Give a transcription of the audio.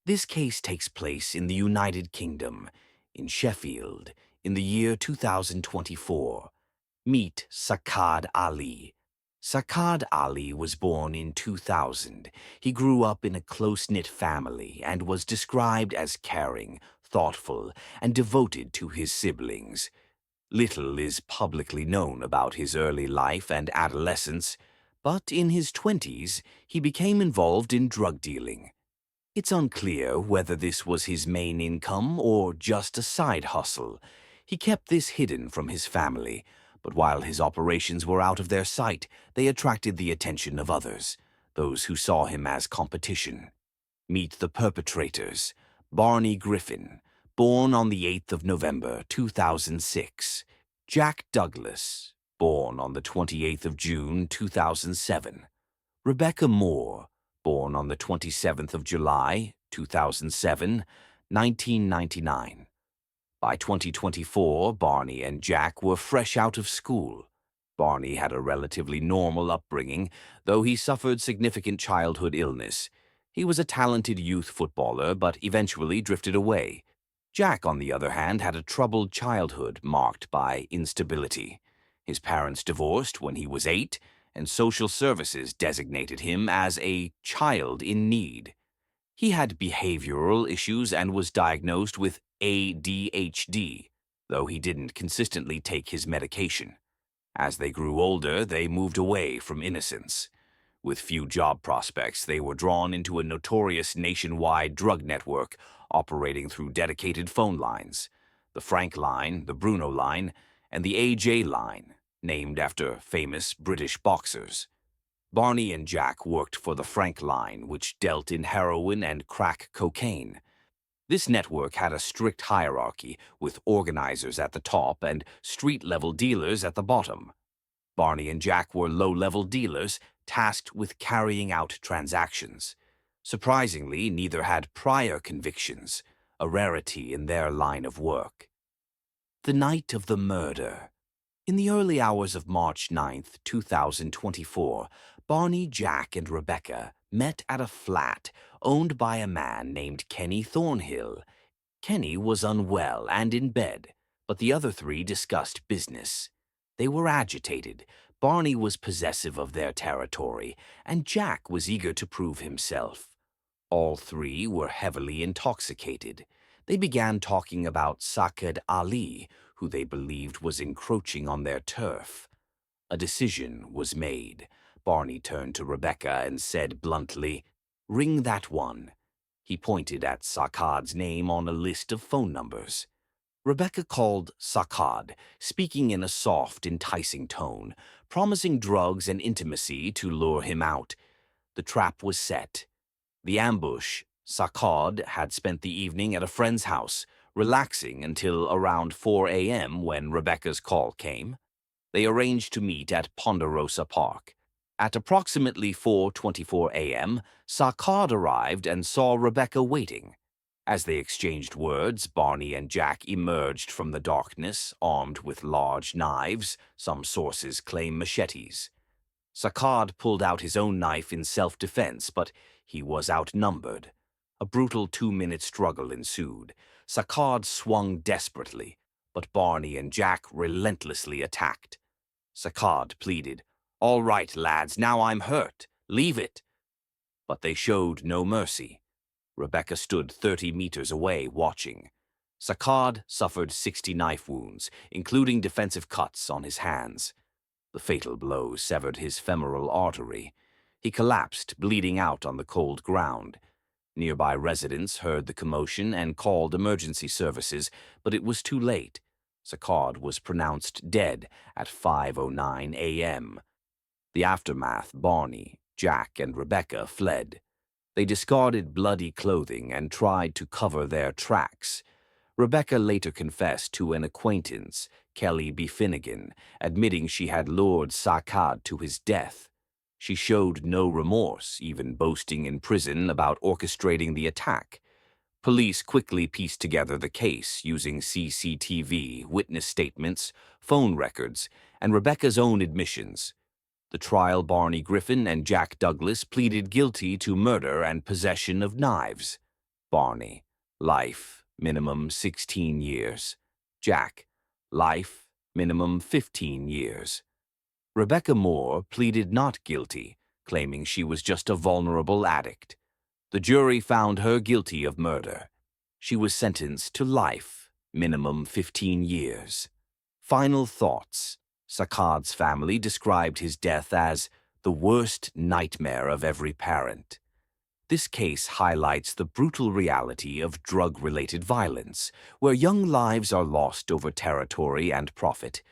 This case takes place in the United Kingdom, in Sheffield, in the year 2024. Meet Sacad Ali. Sacad Ali was born in 2000. He grew up in a close-knit family and was described as caring, thoughtful, and devoted to his siblings. Little is publicly known about his early life and adolescence, but in his 20s he became involved in drug dealing. It's unclear whether this was his main income or just a side hustle. He kept this hidden from his family, but while his operations were out of their sight, they attracted the attention of others, those who saw him as competition. Meet the perpetrators. Barney Griffin, born on the 8th of November 2006. Jack Douglas, born on the 28th of June 2007. Rebecca Moore, born on the 27th of July 2007, 1999. By 2024, Barney and Jack were fresh out of school. Barney had a relatively normal upbringing, though he suffered significant childhood illness. He was a talented youth footballer, but eventually drifted away. Jack, on the other hand, had a troubled childhood marked by instability. His parents divorced when he was 8, and social services designated him as a child in need. He had behavioral issues and was diagnosed with ADHD, though he didn't consistently take his medication. As they grew older, they moved away from innocence. With few job prospects, they were drawn into a notorious nationwide drug network operating through dedicated phone lines: the Frank line, the Bruno line, and the AJ line, named after famous British boxers. Barney and Jack worked for the Frank line, which dealt in heroin and crack cocaine. This network had a strict hierarchy, with organizers at the top and street-level dealers at the bottom. Barney and Jack were low-level dealers tasked with carrying out transactions. Surprisingly, neither had prior convictions, a rarity in their line of work. The night of the murder. In the early hours of March 9th, 2024, Barney, Jack, and Rebecca met at a flat owned by a man named Kenny Thornhill. Kenny was unwell and in bed, but the other three discussed business. They were agitated. Barney was possessive of their territory, and Jack was eager to prove himself. All three were heavily intoxicated. They began talking about Sacad Ali, who they believed was encroaching on their turf. A decision was made. Barney turned to Rebecca and said bluntly, "Ring that one." He pointed at Sacad's name on a list of phone numbers. Rebecca called Sacad, speaking in a soft, enticing tone, promising drugs and intimacy to lure him out. The trap was set. The ambush. Sacad had spent the evening at a friend's house, relaxing until around 4 a.m. when Rebecca's call came. They arranged to meet at Ponderosa Park. At approximately 4:24 a.m., Sacad arrived and saw Rebecca waiting. As they exchanged words, Barney and Jack emerged from the darkness, armed with large knives. Some sources claim machetes. Sacad pulled out his own knife in self-defense, but he was outnumbered. A brutal 2-minute struggle ensued. Sacad swung desperately, but Barney and Jack relentlessly attacked. Sacad pleaded, "All right, lads, now I'm hurt. Leave it." But they showed no mercy. Rebecca stood 30 meters away, watching. Sacad suffered 60 knife wounds, including defensive cuts on his hands. The fatal blow severed his femoral artery. He collapsed, bleeding out on the cold ground. Nearby residents heard the commotion and called emergency services, but it was too late. Sacad was pronounced dead at 5:09 a.m. The aftermath: Barney, Jack, and Rebecca fled. They discarded bloody clothing and tried to cover their tracks. Rebecca later confessed to an acquaintance, Kelly B. Finnegan, admitting she had lured Sacad to his death. She showed no remorse, even boasting in prison about orchestrating the attack. Police quickly pieced together the case using CCTV, witness statements, phone records, and Rebecca's own admissions. The trial: Barney Griffin and Jack Douglas pleaded guilty to murder and possession of knives. Barney, life, minimum 16 years. Jack, life, minimum 15 years. Rebecca Moore pleaded not guilty, claiming she was just a vulnerable addict. The jury found her guilty of murder. She was sentenced to life, minimum 15 years. Final thoughts. Sacad's family described his death as the worst nightmare of every parent. This case highlights the brutal reality of drug-related violence, where young lives are lost over territory and profit,